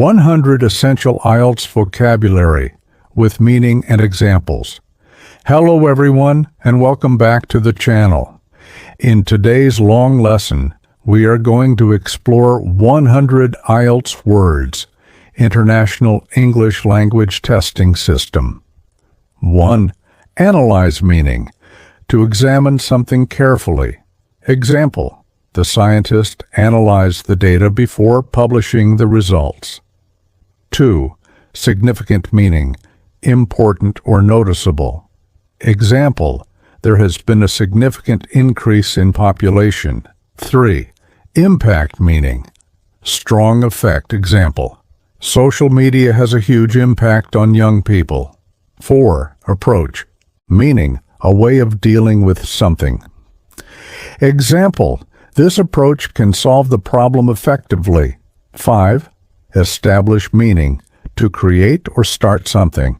100 Essential IELTS Vocabulary with Meaning and Examples. Hello everyone, and welcome back to the channel. In today's long lesson, we are going to explore 100 IELTS words, International English Language Testing System. 1. Analyze meaning. To examine something carefully. Example: the scientist analyzed the data before publishing the results. 2. Significant meaning. Important or noticeable. Example: there has been a significant increase in population. 3. Impact meaning. Strong effect. Example: social media has a huge impact on young people. 4. Approach. Meaning, a way of dealing with something. Example: this approach can solve the problem effectively. 5. Establish meaning, to create or start something.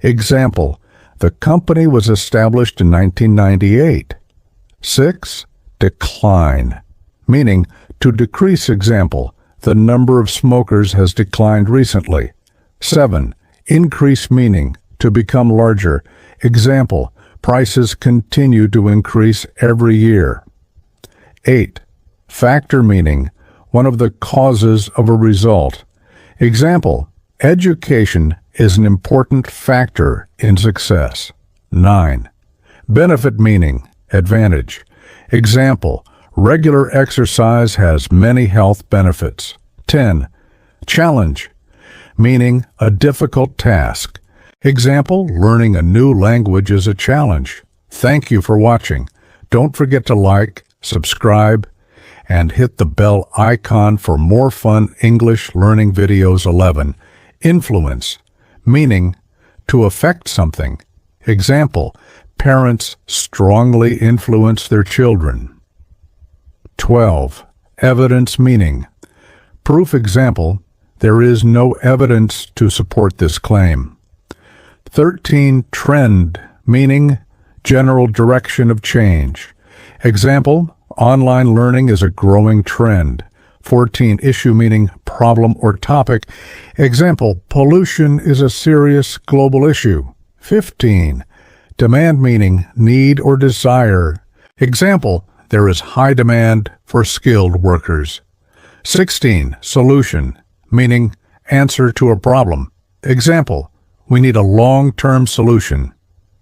Example: the company was established in 1998. 6. Decline, meaning to decrease. Example: the number of smokers has declined recently. 7. Increase meaning, to become larger. Example: prices continue to increase every year. 8. Factor meaning, one of the causes of a result. Example: education is an important factor in success. 9. Benefit meaning, advantage. Example: regular exercise has many health benefits. 10. Challenge, meaning a difficult task. Example: learning a new language is a challenge. Thank you for watching. Don't forget to like, subscribe, and hit the bell icon for more fun English learning videos. 11. Influence, meaning to affect something. Example: parents strongly influence their children. 12. Evidence meaning proof. Example: there is no evidence to support this claim. 13. Trend, meaning general direction of change. Example: online learning is a growing trend. 14. Issue meaning problem or topic. Example: pollution is a serious global issue. 15. Demand meaning need or desire. Example: there is high demand for skilled workers. 16. Solution, meaning answer to a problem. Example: we need a long-term solution.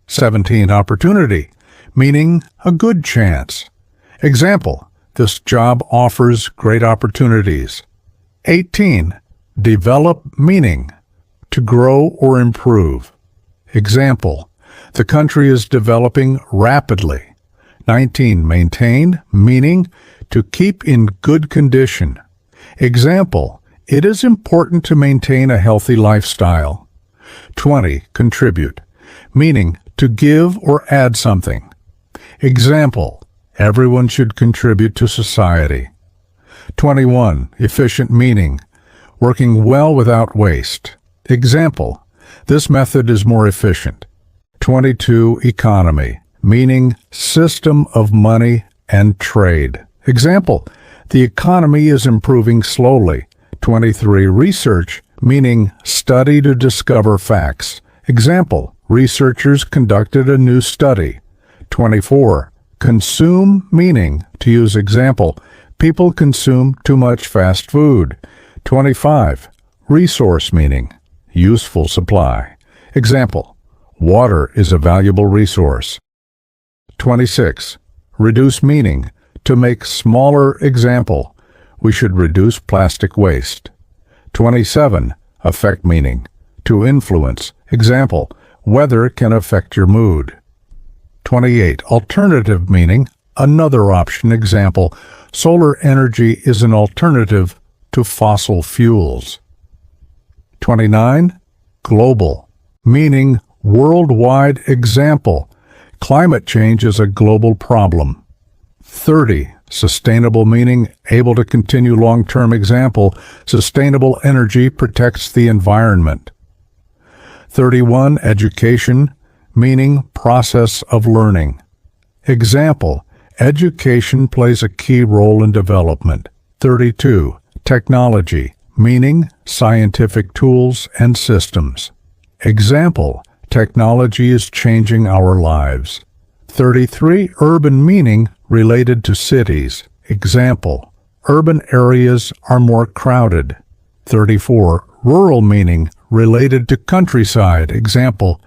17. Opportunity, meaning a good chance. Example: this job offers great opportunities. 18. Develop meaning to grow or improve. Example: the country is developing rapidly. 19. Maintain, meaning to keep in good condition. Example: it is important to maintain a healthy lifestyle. 20. Contribute, meaning to give or add something. Example: everyone should contribute to society. 21. Efficient meaning working well without waste. Example: this method is more efficient. 22. Economy, meaning system of money and trade. Example: the economy is improving slowly. 23. Research, meaning study to discover facts. Example: researchers conducted a new study. 24. Consume, meaning to use. Example: people consume too much fast food. 25. Resource, meaning useful supply. Example: water is a valuable resource. 26. Reduce meaning to make smaller. Example: we should reduce plastic waste. 27. Affect meaning to influence. Example: weather can affect your mood. 28. Alternative meaning another option. Example: solar energy is an alternative to fossil fuels. 29. Global, meaning worldwide. Example: climate change is a global problem. 30. Sustainable, meaning able to continue long-term. Example: sustainable energy protects the environment. 31. Education, meaning process of learning. Example: education plays a key role in development. 32. Technology, meaning scientific tools and systems. Example, technology is changing our lives. 33, urban meaning related to cities. Example, urban areas are more crowded. 34, rural meaning related to countryside. Example,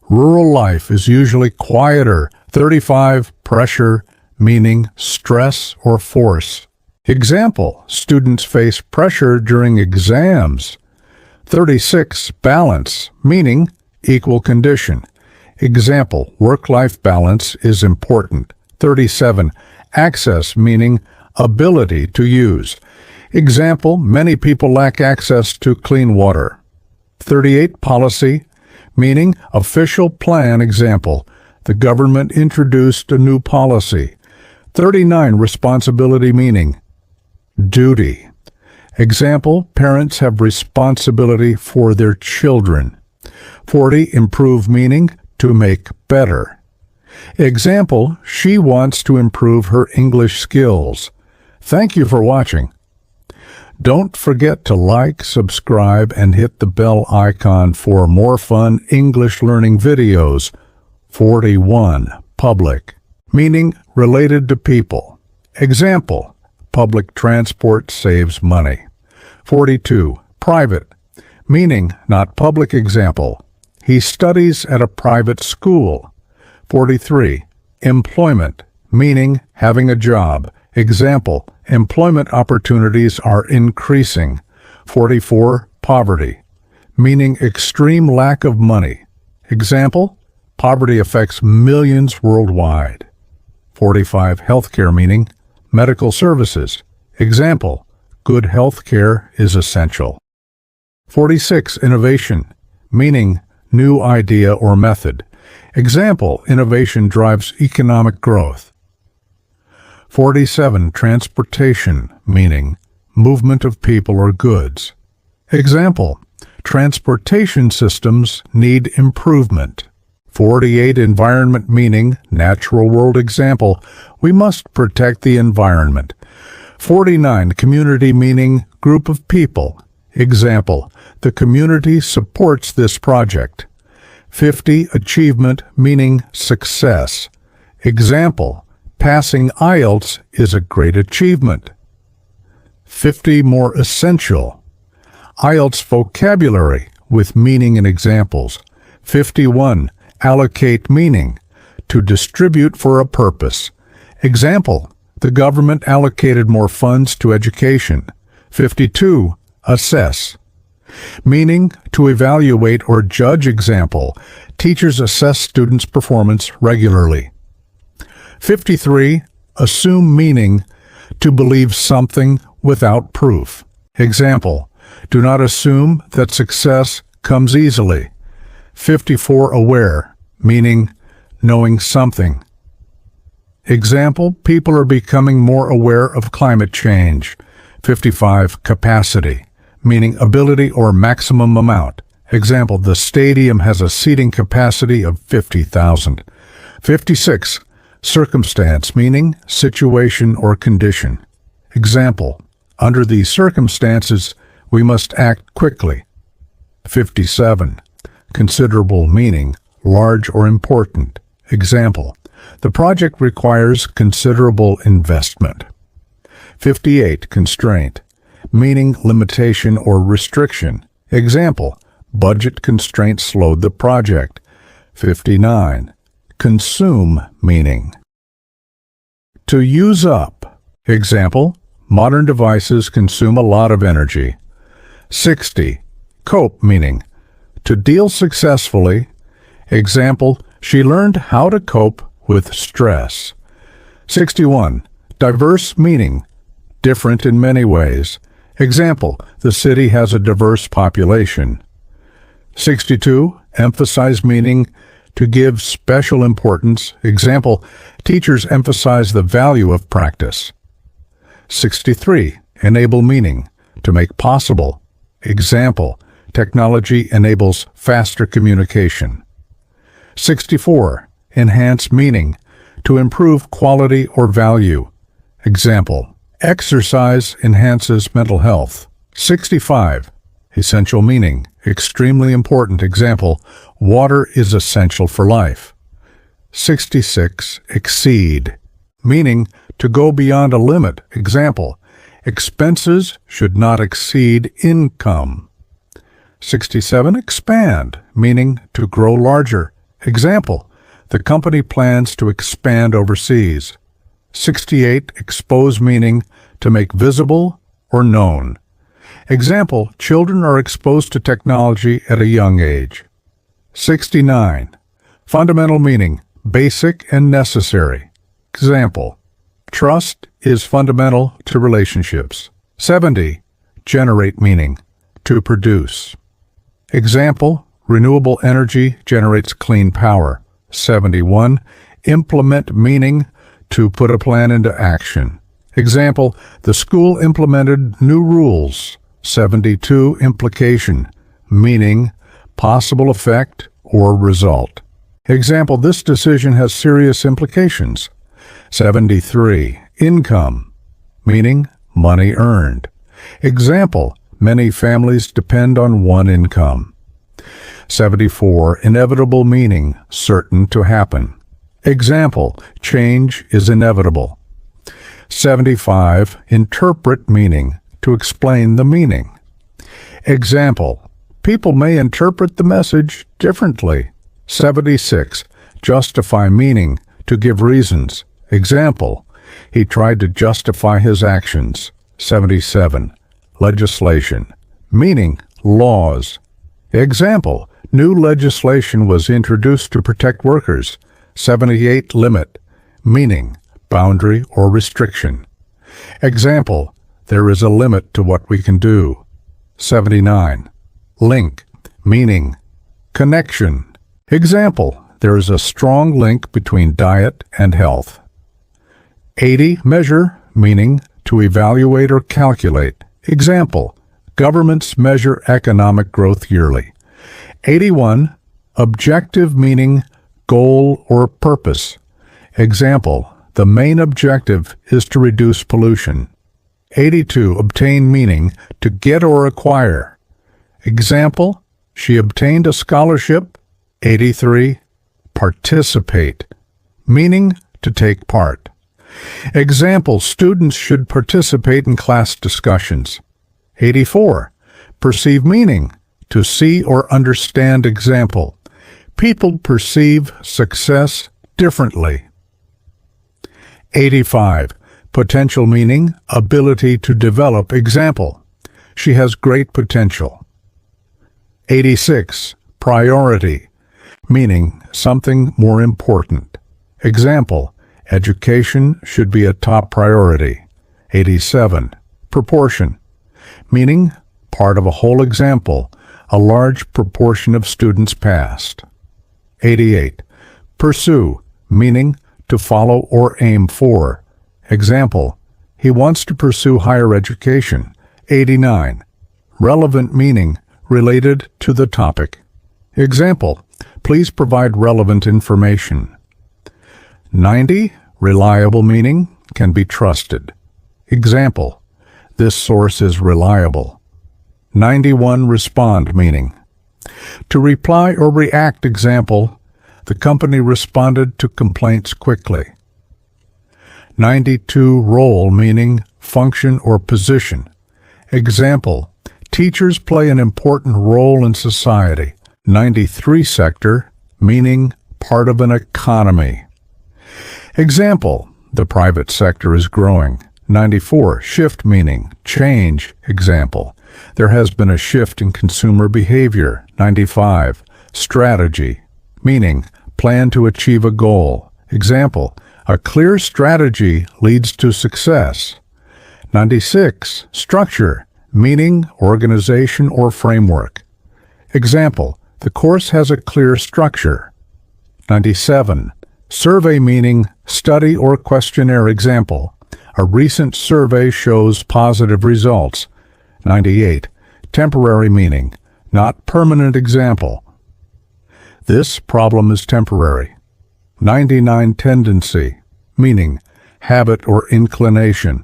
rural life is usually quieter. 35, pressure meaning stress or force. Example, students face pressure during exams. 36, balance meaning equal condition. Example, work-life balance is important. 37, access meaning ability to use. Example, many people lack access to clean water. 38, policy meaning official plan. Example, the government introduced a new policy. 39, responsibility meaning duty. Example, parents have responsibility for their children. 40, improve meaning to make better. Example, she wants to improve her English skills. Thank you for watching. Don't forget to like, subscribe, and hit the bell icon for more fun English learning videos. 41, public, meaning related to people. Example, public transport saves money. 42, private, meaning not public. Example, he studies at a private school. 43, employment, meaning having a job. Example, employment opportunities are increasing. 44, poverty, meaning extreme lack of money. Example, poverty affects millions worldwide. 45, healthcare meaning medical services. Example, good healthcare is essential. 46, innovation, meaning new idea or method. Example, innovation drives economic growth. 47, transportation, meaning movement of people or goods. Example, transportation systems need improvement. 48, environment, meaning natural world. Example, we must protect the environment. 49, community, meaning group of people. Example, the community supports this project. 50, achievement, meaning success. Example, passing IELTS is a great achievement. 50, more essential. IELTS vocabulary with meaning and examples. 51, allocate, meaning to distribute for a purpose. Example, the government allocated more funds to education. 52, assess, meaning to evaluate or judge. Example, teachers assess students' performance regularly. 53, assume, meaning to believe something without proof. Example, do not assume that success comes easily. 54, aware, meaning knowing something. Example, people are becoming more aware of climate change. 55, capacity, meaning ability or maximum amount. Example, the stadium has a seating capacity of 50,000. 56, circumstance, meaning situation or condition. Example, under these circumstances, we must act quickly. 57, considerable, meaning large or important. Example, the project requires considerable investment. 58, constraint, meaning limitation or restriction. Example, budget constraints slowed the project. 59, consume, meaning to use up. Example, modern devices consume a lot of energy. 60, cope, meaning to deal successfully. Example, she learned how to cope with stress. 61, diverse, meaning different in many ways. Example, the city has a diverse population. 62, emphasize, meaning to give special importance. Example, teachers emphasize the value of practice. 63, enable, meaning to make possible. Example, technology enables faster communication. 64, enhance, meaning to improve quality or value. Example, exercise enhances mental health. 65. Essential meaning, extremely important. Example, water is essential for life. 66. Exceed, meaning to go beyond a limit. Example, expenses should not exceed income. 67. Expand, meaning to grow larger. Example, the company plans to expand overseas. 68. Expose, meaning to make visible or known. Example, children are exposed to technology at a young age. 69. Fundamental meaning, basic and necessary. Example, trust is fundamental to relationships. 70. Generate meaning, to produce. Example, renewable energy generates clean power. 71. Implement meaning, to put a plan into action. Example, the school implemented new rules. 72. Implication, meaning possible effect or result. Example, this decision has serious implications. 73. Income, meaning money earned. Example, many families depend on one income. 74. Inevitable meaning, certain to happen. Example, change is inevitable. 75. Interpret meaning, to explain the meaning. Example, people may interpret the message differently. 76. Justify meaning, to give reasons. Example, he tried to justify his actions. 77. Legislation, meaning laws. Example, new legislation was introduced to protect workers. 78. Limit, meaning boundary or restriction. Example, there is a limit to what we can do. 79. Link, meaning connection. Example, there is a strong link between diet and health. 80. Measure, meaning to evaluate or calculate. Example, governments measure economic growth yearly. 81. Objective, meaning goal or purpose. Example, the main objective is to reduce pollution. 82. Obtain, meaning to get or acquire. Example, she obtained a scholarship. 83. Participate, meaning to take part. Example, students should participate in class discussions. 84. Perceive, meaning to see or understand. Example, people perceive success differently. 85. Potential, meaning ability to develop. Example, she has great potential. 86. Priority, meaning something more important. Example, education should be a top priority. 87. Proportion, meaning part of a whole. Example, a large proportion of students passed. 88. Pursue, meaning to follow or aim for. Example, he wants to pursue higher education. 89. Relevant, meaning related to the topic. Example, please provide relevant information. 90. Reliable, meaning can be trusted. Example, this source is reliable. 91. Respond, meaning to reply or react. Example, the company responded to complaints quickly. 92. Role, meaning function or position. Example, teachers play an important role in society. 93. Sector, meaning part of an economy. Example, the private sector is growing. 94. Shift, meaning change. Example, there has been a shift in consumer behavior. 95. Strategy, meaning plan to achieve a goal. Example, a clear strategy leads to success. 96. Structure, meaning organization or framework. Example, the course has a clear structure. 97. Survey, meaning study or questionnaire. Example, a recent survey shows positive results. 98. Temporary, meaning not permanent. Example, this problem is temporary. 99. Tendency, meaning habit or inclination.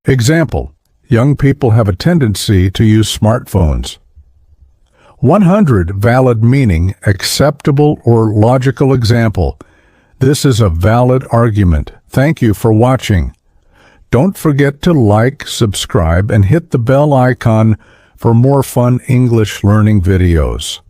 Example, Young people have a tendency to use smartphones. 100 valid meaning, acceptable or logical example. This is a valid argument. Thank you for watching. Don't forget to like, subscribe, and hit the bell icon for more fun English learning videos.